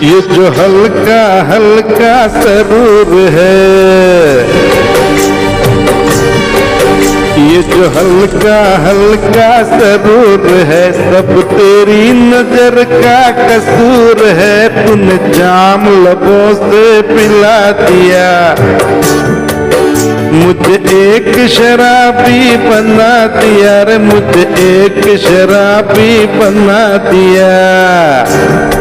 ये जो हल्का हल्का सरूर है, ये जो हल्का हल्का सरूर है, सब तेरी नजर का कसूर है। तूने जाम लबों से पिला दिया, मुझे एक शराबी बना दिया रे, मुझे एक शराबी बना दिया।